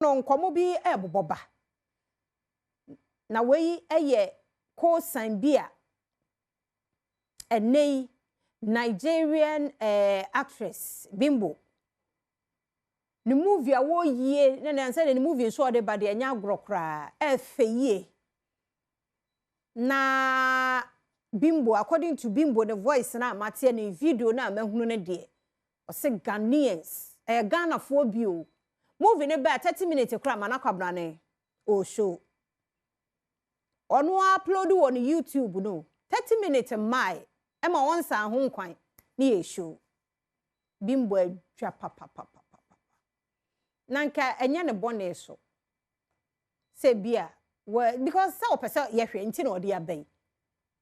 no nkomo bi eboboba na wei eye call sign bia enei Nigerian actress Bimbo ni movie a wo yie na say the movie so de bade anya grokra efeye na Bimbo according to Bimbo the voice na matie na video na mahunu ne de o se Ghanaians Ghana for bio movie ne ba 30 minutes kra mana kwabra ne o show onu upload on YouTube no 30 minutes my ema wonsa ho kwan ni e show Bimbo adwa papa nanka enye ne bone so se bia because sa opese ye hwe nti na odi abai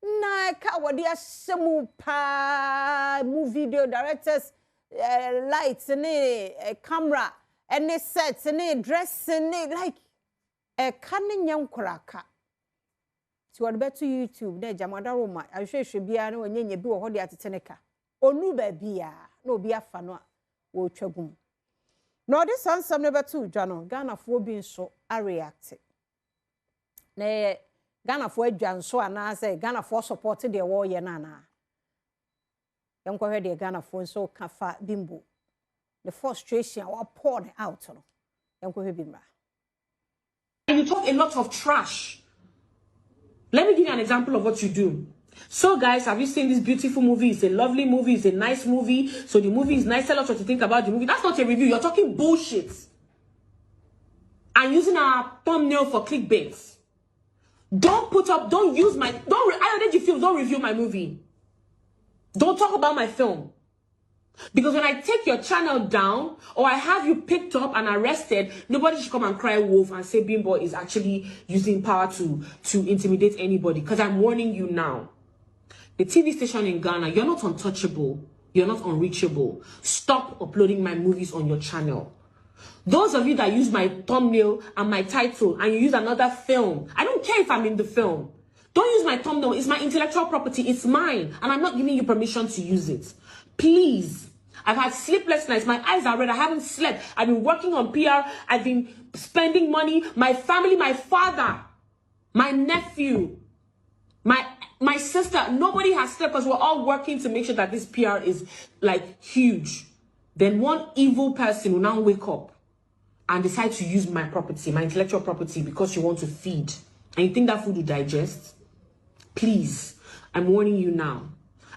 na ka wodi asemu pa movie video directors lights ne camera any sets ne dress ne like kan nyankraka ti wodi beto YouTube na jamada roma ahwehwe bia na onyenye bi wo hode ateteneka onu ba bia na obi afa no wo twagum no this some never too Jano Ghana for being so a react na Ghana for adwan so ana say Ghana for support the war ye nana yanko hwe de Ghana for so kafa Bimbo the frustration wa pour out no yanko hwe bimra. And you talk a lot of trash. Let me give you an example of what you do. So guys, have you seen this beautiful movie? It's a lovely movie, it's a nice movie. So the movie is nice. Tell us what you think about the movie. That's not a review. You're talking bullshit. And using our thumbnail for clickbait. Don't put up, don't use my, I already feel, don't review my movie. Don't talk about my film. Because when I take your channel down, or I have you picked up and arrested, nobody should come and cry wolf and say Bimbo is actually using power to intimidate anybody. Because I'm warning you now. The TV station in Ghana, you're not untouchable. You're not unreachable. Stop uploading my movies on your channel. Those of you that use my thumbnail and my title and you use another film, I don't care if I'm in the film. Don't use my thumbnail. It's my intellectual property. It's mine. And I'm not giving you permission to use it. Please. I've had sleepless nights. My eyes are red. I haven't slept. I've been working on PR. I've been spending money. My family, my father, my nephew, my sister, nobody has slept because we're all working to make sure that this PR is like huge. Then one evil person will now wake up and decide to use my property, my intellectual property, because you want to feed. And you think that food will digest? Please, I'm warning you now.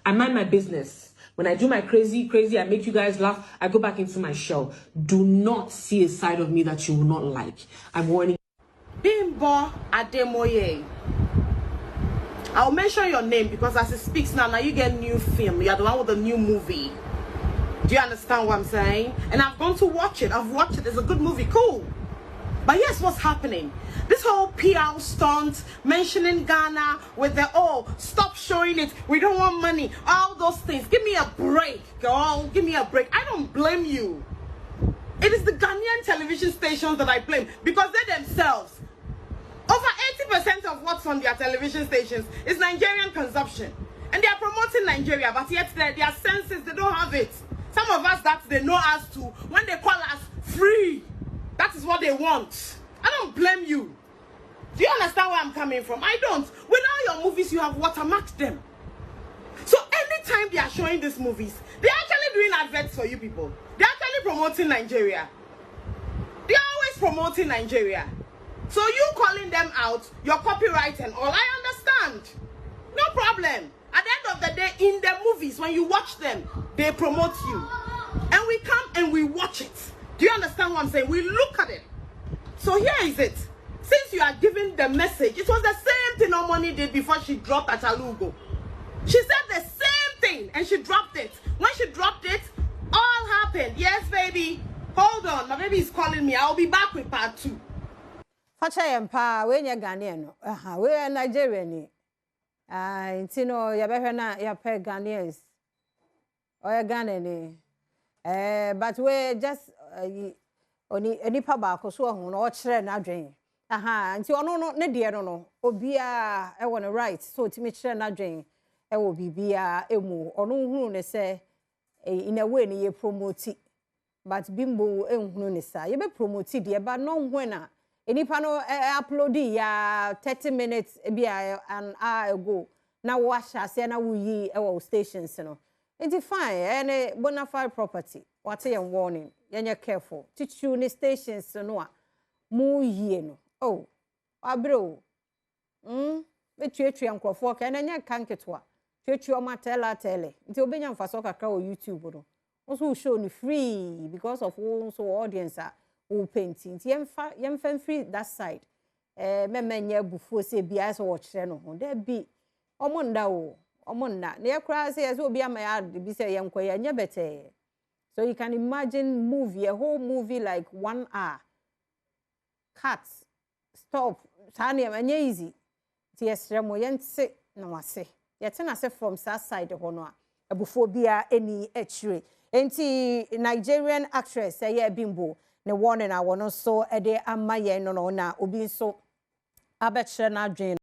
I mind my business. When I do my crazy, I make you guys laugh, I go back into my shell. Do not see a side of me that you will not like. I'm warning you. Bimbo Ademoye. I'll mention your name because as it speaks now you get new film. You're the one with the new movie. Do you understand what I'm saying? And I've gone to watch it. I've watched it. It's a good movie. Cool. But yes, what's happening? This whole PR stunt mentioning Ghana with the, oh, stop showing it. We don't want money. All those things. Give me a break, girl. Give me a break. I don't blame you. It is the Ghanaian television stations that I blame because they themselves, over 80% of what's on their television stations is Nigerian consumption. And they are promoting Nigeria, but yet their senses, they don't have it. Some of us that they know us to, when they call us free, that is what they want. I don't blame you. Do you understand where I'm coming from? I don't. With all your movies, you have watermarked them. So anytime they are showing these movies, they're actually doing adverts for you people. They're actually promoting Nigeria. They're always promoting Nigeria. So you calling them out, your copyright and all, I understand. No problem. At the end of the day, in the movies, when you watch them, they promote you. And we come and we watch it. Do you understand what I'm saying? We look at it. So here is it. Since you are giving the message, it was the same thing Omoni did before she dropped Atalugo. She said the same thing and she dropped it. When she dropped it, all happened. Yes, baby. Hold on. My baby is calling me. I'll be back with part 2. Facha yempa we nya Ghanaian no. We are Nigerian ni. Intino ya behwe na ya pe Ghanaians. O ya Ghana ni. But we just oni pa ba ko so ho no o kire na adwen. Nti ono no ne de no obia e won right so timi kire na adwen e wo bibia emu ono hunu ne se in a way ni ye promote but Bimbo ehunu ne sa. Ye be promote de ba no when a enipa no upload ya 30 minutes be an hour ago. Na wash ase na wuyi e wo stations no. It's fine, any bona fide property. What a warning. You're careful. Teach you the stations no mu ye no. Oh, abro. We treat you uncle for can and can't get what. Treat you ma tele. Until Benyan Fasoka or YouTube no. Also show you free because of also audience who painting. Yem free that side. Memenya before say bias watch no. There be omonda o. Omonda. Ne kra say as obi amaya be say yenkoya nya bete. So you can imagine movie, a whole movie like 1 hour. Cut, stop, tani anya easy. Yes, remo yense na wase. Yetena se from south side hono a ebufobia any echre. Enti Nigerian actress say Bimbo ne warning I wono so e de amaye no na obi so abetre na adwen